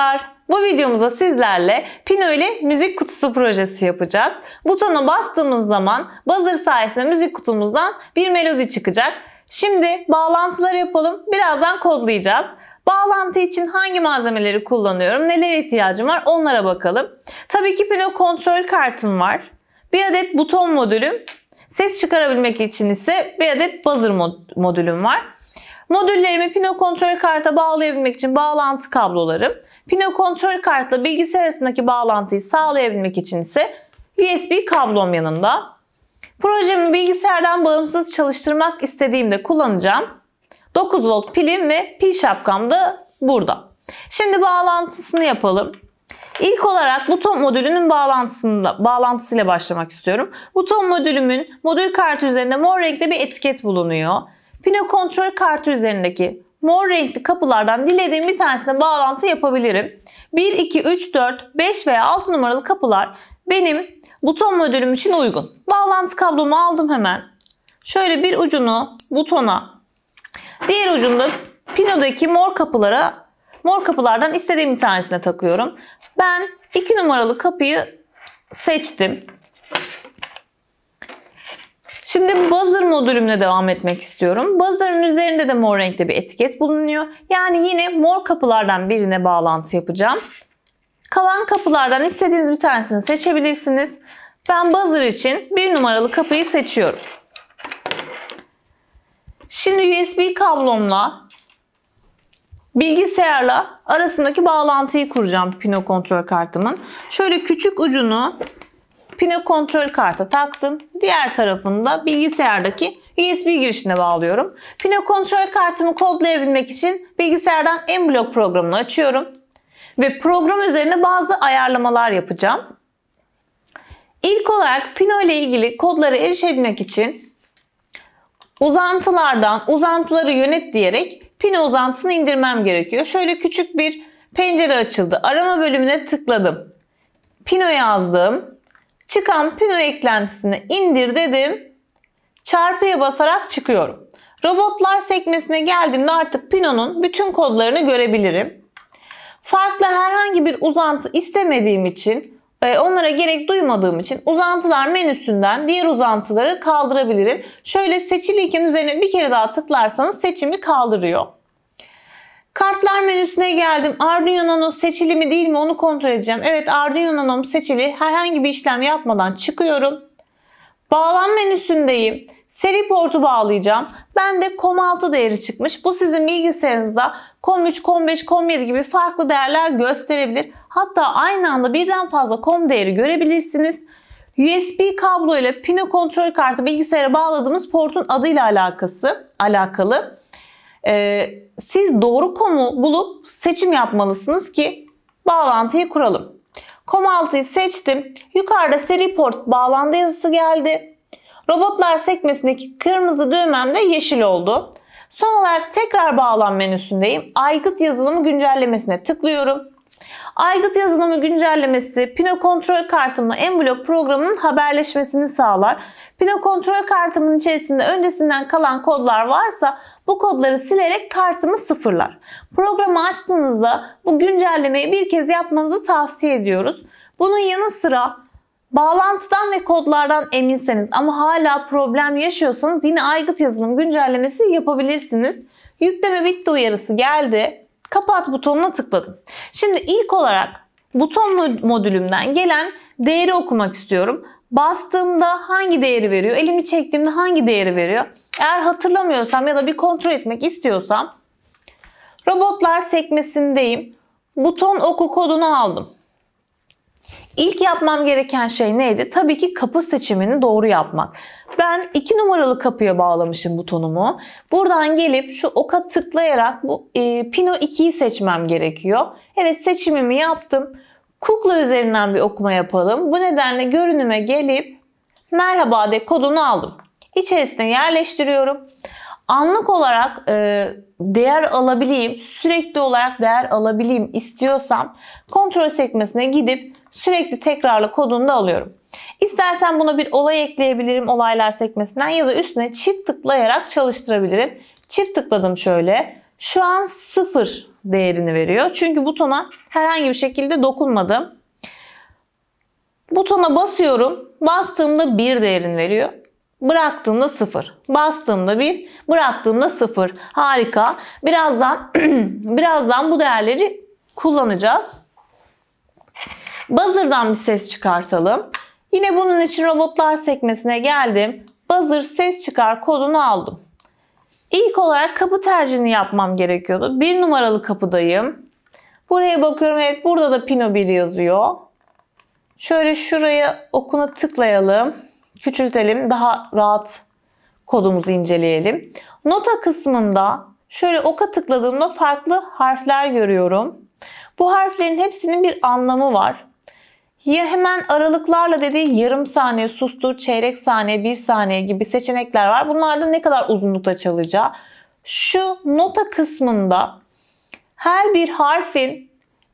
Merhabalar. Bu videomuzda sizlerle Pino ile müzik kutusu projesi yapacağız. Butona bastığımız zaman buzzer sayesinde müzik kutumuzdan bir melodi çıkacak. Şimdi bağlantıları yapalım. Birazdan kodlayacağız. Bağlantı için hangi malzemeleri kullanıyorum, nelere ihtiyacım var onlara bakalım. Tabii ki Pino kontrol kartım var. Bir adet buton modülüm. Ses çıkarabilmek için ise bir adet buzzer modülüm var. Modüllerimi Pino kontrol karta bağlayabilmek için bağlantı kablolarım. Pino kontrol kartla bilgisayar arasındaki bağlantıyı sağlayabilmek için ise USB kablom yanımda. Projemi bilgisayardan bağımsız çalıştırmak istediğimde kullanacağım. 9 volt pilim ve pil şapkam da burada. Şimdi bağlantısını yapalım. İlk olarak buton modülünün bağlantısıyla başlamak istiyorum. Buton modülümün modül kartı üzerinde mor renkli bir etiket bulunuyor. Pino kontrol kartı üzerindeki mor renkli kapılardan dilediğim bir tanesine bağlantı yapabilirim. 1, 2, 3, 4, 5 veya 6 numaralı kapılar benim buton modülüm için uygun. Bağlantı kablomu aldım hemen. Şöyle bir ucunu butona, diğer ucunda Pino'daki mor kapılardan istediğim bir tanesine takıyorum. Ben 2 numaralı kapıyı seçtim. Şimdi buzzer modülümle devam etmek istiyorum. Buzzer'ın üzerinde de mor renkte bir etiket bulunuyor. Yani yine mor kapılardan birine bağlantı yapacağım. Kalan kapılardan istediğiniz bir tanesini seçebilirsiniz. Ben buzzer için 1 numaralı kapıyı seçiyorum. Şimdi USB kablomla bilgisayarla arasındaki bağlantıyı kuracağım Pino kontrol kartımın. Şöyle küçük ucunu Pino kontrol karta taktım. Diğer tarafını da bilgisayardaki USB girişine bağlıyorum. Pino kontrol kartımı kodlayabilmek için bilgisayardan M-Block programını açıyorum. Ve program üzerine bazı ayarlamalar yapacağım. İlk olarak Pino ile ilgili kodlara erişebilmek için uzantıları yönet diyerek Pino uzantısını indirmem gerekiyor. Şöyle küçük bir pencere açıldı. Arama bölümüne tıkladım. Pino yazdım. Çıkan Pino eklentisini indir dedim. Çarpıya basarak çıkıyorum. Robotlar sekmesine geldiğimde artık Pino'nun bütün kodlarını görebilirim. Farklı herhangi bir uzantı istemediğim için, onlara gerek duymadığım için uzantılar menüsünden diğer uzantıları kaldırabilirim. Şöyle seçili iken üzerine bir kere daha tıklarsanız seçimi kaldırıyor. Kartlar menüsüne geldim. Arduino Nano seçili mi değil mi onu kontrol edeceğim. Evet, Arduino Nano'm seçili. Herhangi bir işlem yapmadan çıkıyorum. Bağlam menüsündeyim. Seri portu bağlayacağım. Bende COM6 değeri çıkmış. Bu sizin bilgisayarınızda COM3, COM5, COM7 gibi farklı değerler gösterebilir. Hatta aynı anda birden fazla COM değeri görebilirsiniz. USB kablo ile Pino kontrol kartı bilgisayara bağladığımız portun adıyla alakalı. Siz doğru COM'u bulup seçim yapmalısınız ki bağlantıyı kuralım. COM6'yı seçtim. Yukarıda seri port bağlandı yazısı geldi. Robotlar sekmesindeki kırmızı düğmem de yeşil oldu. Son olarak tekrar bağlan menüsündeyim. Aygıt yazılımı güncellemesine tıklıyorum. Aygıt yazılımı güncellemesi Pino kontrol kartımla M-Block programının haberleşmesini sağlar. Pino kontrol kartımın içerisinde öncesinden kalan kodlar varsa bu kodları silerek kartımı sıfırlar. Programı açtığınızda bu güncellemeyi bir kez yapmanızı tavsiye ediyoruz. Bunun yanı sıra bağlantıdan ve kodlardan eminseniz ama hala problem yaşıyorsanız yine aygıt yazılım güncellemesi yapabilirsiniz. Yükleme bitti uyarısı geldi. Kapat butonuna tıkladım. Şimdi ilk olarak buton modülümden gelen değeri okumak istiyorum. Bastığımda hangi değeri veriyor? Elimi çektiğimde hangi değeri veriyor? Eğer hatırlamıyorsam ya da bir kontrol etmek istiyorsam robotlar sekmesindeyim. Buton oku kodunu aldım. İlk yapmam gereken şey neydi? Tabii ki kapı seçimini doğru yapmak. Ben 2 numaralı kapıya bağlamışım butonumu. Buradan gelip şu oka tıklayarak bu Pino 2'yi seçmem gerekiyor. Evet, seçimimi yaptım. Kukla üzerinden bir okuma yapalım. Bu nedenle görünüme gelip merhaba de kodunu aldım. İçerisine yerleştiriyorum. Anlık olarak değer alabileyim, sürekli olarak değer alabileyim istiyorsam kontrol sekmesine gidip sürekli tekrarla kodunu da alıyorum. İstersen buna bir olay ekleyebilirim olaylar sekmesinden ya da üstüne çift tıklayarak çalıştırabilirim. Çift tıkladım şöyle. Şu an 0 değerini veriyor. Çünkü butona herhangi bir şekilde dokunmadım. Butona basıyorum. Bastığımda 1 değerini veriyor. Bıraktığımda 0. Bastığımda 1, bıraktığımda 0. Harika. Birazdan bu değerleri kullanacağız. Buzzer'dan bir ses çıkartalım. Yine bunun için robotlar sekmesine geldim. Buzzer ses çıkar kodunu aldım. İlk olarak kapı tercihini yapmam gerekiyordu. 1 numaralı kapıdayım. Buraya bakıyorum. Evet, burada da Pino 1 yazıyor. Şöyle şuraya okuna tıklayalım. Küçültelim. Daha rahat kodumuzu inceleyelim. Nota kısmında şöyle oka tıkladığımda farklı harfler görüyorum. Bu harflerin hepsinin bir anlamı var. Ya hemen aralıklarla dediği yarım saniye, sustur, çeyrek saniye, 1 saniye gibi seçenekler var. Bunlarda ne kadar uzunlukta çalacağı. Şu nota kısmında her bir harfin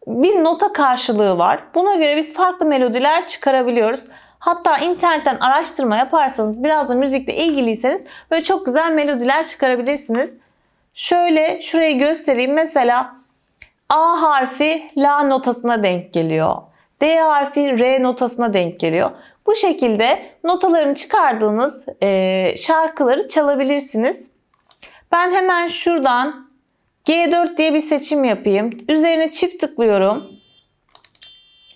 bir nota karşılığı var. Buna göre biz farklı melodiler çıkarabiliyoruz. Hatta internetten araştırma yaparsanız, biraz da müzikle ilgiliyseniz böyle çok güzel melodiler çıkarabilirsiniz. Şöyle şurayı göstereyim. Mesela A harfi La notasına denk geliyor. D harfi R notasına denk geliyor. Bu şekilde notalarını çıkardığınız şarkıları çalabilirsiniz. Ben hemen şuradan G4 diye bir seçim yapayım. Üzerine çift tıklıyorum.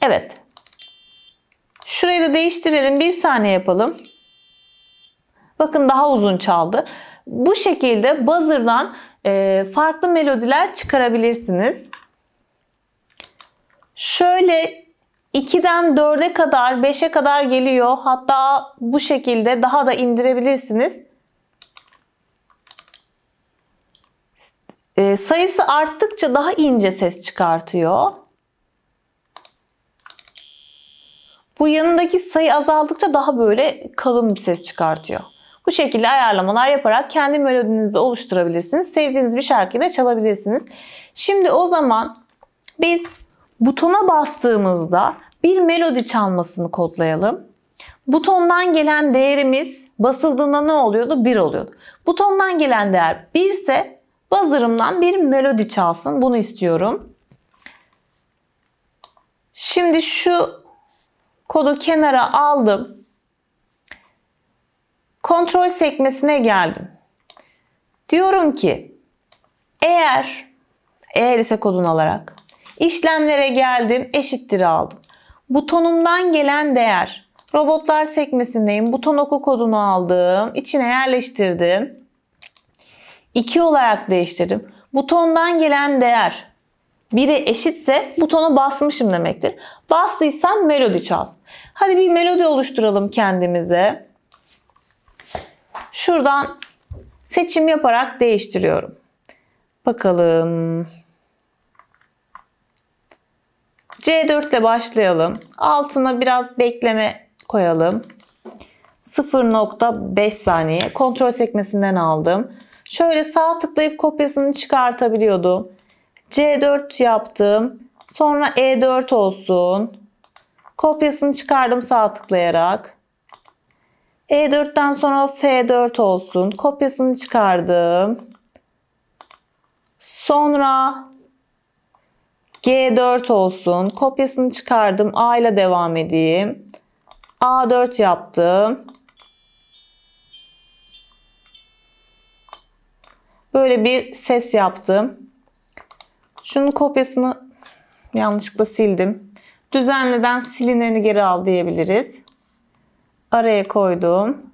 Evet. Şurayı da değiştirelim. 1 saniye yapalım. Bakın daha uzun çaldı. Bu şekilde buzzer'dan farklı melodiler çıkarabilirsiniz. Şöyle 2'den 4'e kadar, 5'e kadar geliyor. Hatta bu şekilde daha da indirebilirsiniz. Sayısı arttıkça daha ince ses çıkartıyor. Bu yanındaki sayı azaldıkça daha böyle kalın bir ses çıkartıyor. Bu şekilde ayarlamalar yaparak kendi melodinizi de oluşturabilirsiniz. Sevdiğiniz bir şarkıyı da çalabilirsiniz. Şimdi o zaman biz butona bastığımızda bir melodi çalmasını kodlayalım. Butondan gelen değerimiz basıldığında ne oluyordu? 1 oluyordu. Butondan gelen değer 1 ise buzzer'ımdan bir melodi çalsın. Bunu istiyorum. Şimdi şu kodu kenara aldım. Kontrol sekmesine geldim. Diyorum ki eğer ise kodunu alarak işlemlere geldim, eşittir aldım. Butonumdan gelen değer, robotlar sekmesindeyim. Buton oku kodunu aldım. İçine yerleştirdim. 2 olarak değiştirdim. Butondan gelen değer 1'e eşitse butonu basmışım demektir. Bastıysam melodi çalsın. Hadi bir melodi oluşturalım kendimize. Şuradan seçim yaparak değiştiriyorum. Bakalım. C4 ile başlayalım. Altına biraz bekleme koyalım. 0.5 saniye. Kontrol sekmesinden aldım. Şöyle sağ tıklayıp kopyasını çıkartabiliyordum. C4 yaptım. Sonra E4 olsun. Kopyasını çıkardım sağ tıklayarak. E4'ten sonra F4 olsun. Kopyasını çıkardım. Sonra G4 olsun. Kopyasını çıkardım. A ile devam edeyim. A4 yaptım. Böyle bir ses yaptım. Şunun kopyasını yanlışlıkla sildim. Düzenleden silineni geri al diyebiliriz. Araya koydum.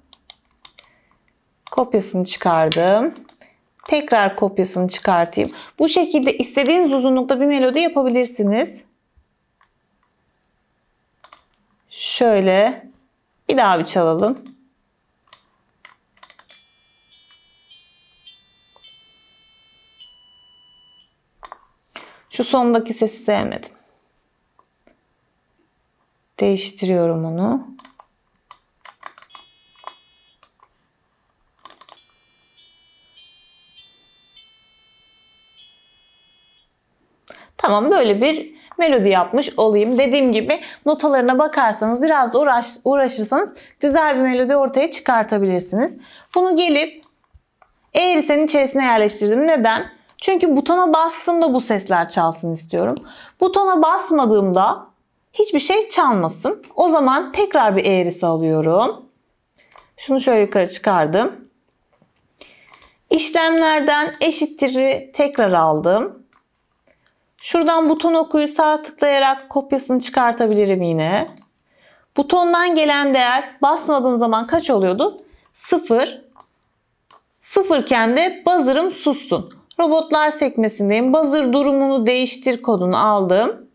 Kopyasını çıkardım. Tekrar kopyasını çıkartayım. Bu şekilde istediğiniz uzunlukta bir melodi yapabilirsiniz. Şöyle bir daha bir çalalım. Şu sondaki sesi sevmedim. Değiştiriyorum onu. Tamam, böyle bir melodi yapmış olayım. Dediğim gibi notalarına bakarsanız, biraz da uğraşırsanız güzel bir melodi ortaya çıkartabilirsiniz. Bunu gelip eğrisenin içerisine yerleştirdim. Neden? Çünkü butona bastığımda bu sesler çalsın istiyorum. Butona basmadığımda hiçbir şey çalmasın. O zaman tekrar bir eğrisi alıyorum. Şunu şöyle yukarı çıkardım. İşlemlerden eşittir'i tekrar aldım. Şuradan buton okuyu sağ tıklayarak kopyasını çıkartabilirim yine. Butondan gelen değer basmadığım zaman kaç oluyordu? 0. 0 iken de buzzer'ım sussun. Robotlar sekmesindeyim. Buzzer durumunu değiştir kodunu aldım.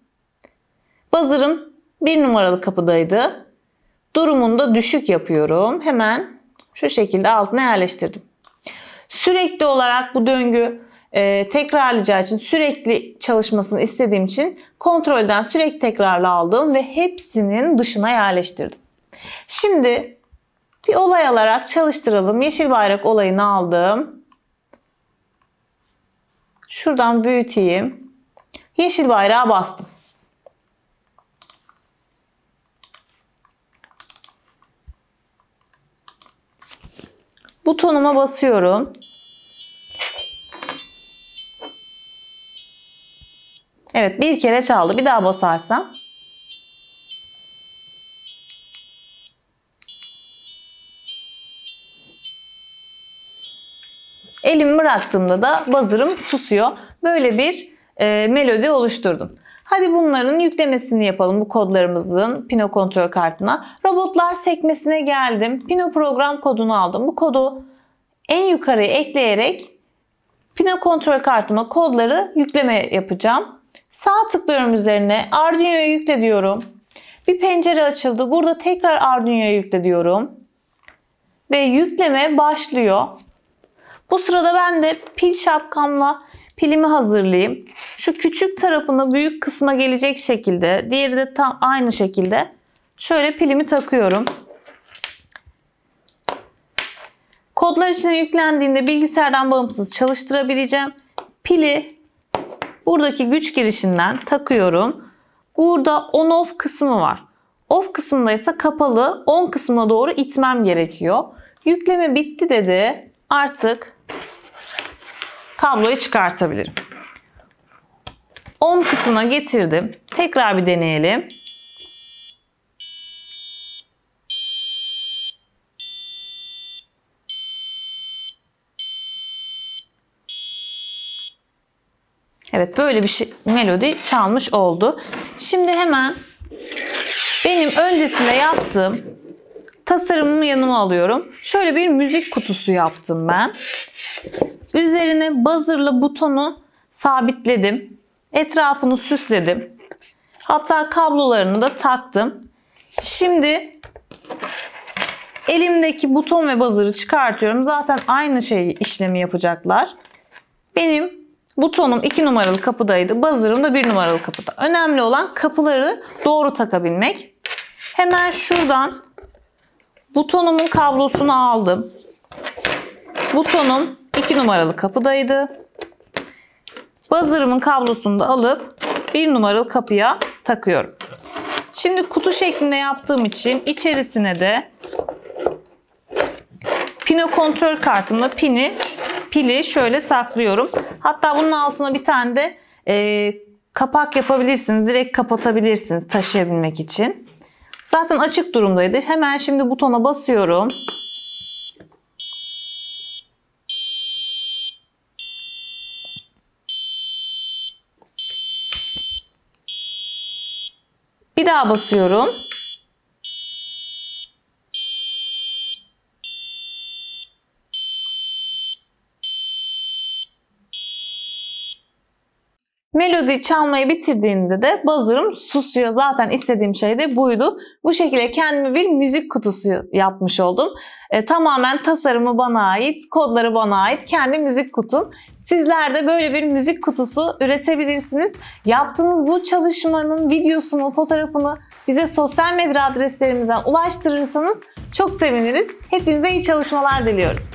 Buzzer'ım 1 numaralı kapıdaydı. Durumunu da düşük yapıyorum. Hemen şu şekilde altına yerleştirdim. Sürekli olarak bu döngü tekrarlayacağı için, sürekli çalışmasını istediğim için kontrolden sürekli tekrarla aldım ve hepsinin dışına yerleştirdim. Şimdi bir olay alarak çalıştıralım. Yeşil bayrak olayını aldım. Şuradan büyüteyim. Yeşil bayrağa bastım. Butonuma basıyorum. Evet, bir kere çaldı. Bir daha basarsam. Elimi bıraktığımda da buzzer'ım susuyor. Böyle bir melodi oluşturdum. Hadi bunların yüklemesini yapalım, bu kodlarımızın Pino kontrol kartına. Robotlar sekmesine geldim. Pino program kodunu aldım. Bu kodu en yukarıya ekleyerek Pino kontrol kartıma kodları yükleme yapacağım. Sağ tıklıyorum üzerine. Arduino'ya yükle diyorum. Bir pencere açıldı. Burada tekrar Arduino'ya yükle diyorum. Ve yükleme başlıyor. Bu sırada ben de pil şapkamla pilimi hazırlayayım. Şu küçük tarafını büyük kısma gelecek şekilde, diğeri de tam aynı şekilde şöyle pilimi takıyorum. Kodlar içine yüklendiğinde bilgisayardan bağımsız çalıştırabileceğim. Pili buradaki güç girişinden takıyorum. Burada on-off kısmı var. Off kısmında ise kapalı, on kısmına doğru itmem gerekiyor. Yükleme bitti dedi. Artık kabloyu çıkartabilirim. On kısmına getirdim. Tekrar bir deneyelim. Evet, böyle bir melodi çalmış oldu. Şimdi hemen benim öncesinde yaptığım tasarımımı yanıma alıyorum. Şöyle bir müzik kutusu yaptım ben. Üzerine buzzer'la butonu sabitledim. Etrafını süsledim. Hatta kablolarını da taktım. Şimdi elimdeki buton ve buzzer'ı çıkartıyorum. Zaten aynı işlemi yapacaklar. Benim butonum 2 numaralı kapıdaydı. Buzzer'ım da 1 numaralı kapıda. Önemli olan kapıları doğru takabilmek. Hemen şuradan butonumun kablosunu aldım. Butonum 2 numaralı kapıdaydı. Buzzer'ımın kablosunu da alıp 1 numaralı kapıya takıyorum. Şimdi kutu şeklinde yaptığım için içerisine de Pino kontrol kartımla pili şöyle saklıyorum. Hatta bunun altına bir tane de kapak yapabilirsiniz. Direkt kapatabilirsiniz taşıyabilmek için. Zaten açık durumdaydı. Hemen şimdi butona basıyorum. Bir daha basıyorum. Melodiyi çalmayı bitirdiğinde de buzzer'ım susuyor. Zaten istediğim şey de buydu. Bu şekilde kendime bir müzik kutusu yapmış oldum. Tamamen tasarımı bana ait, kodları bana ait kendi müzik kutum. Sizler de böyle bir müzik kutusu üretebilirsiniz. Yaptığınız bu çalışmanın videosunu, fotoğrafını bize sosyal medya adreslerimizden ulaştırırsanız çok seviniriz. Hepinize iyi çalışmalar diliyoruz.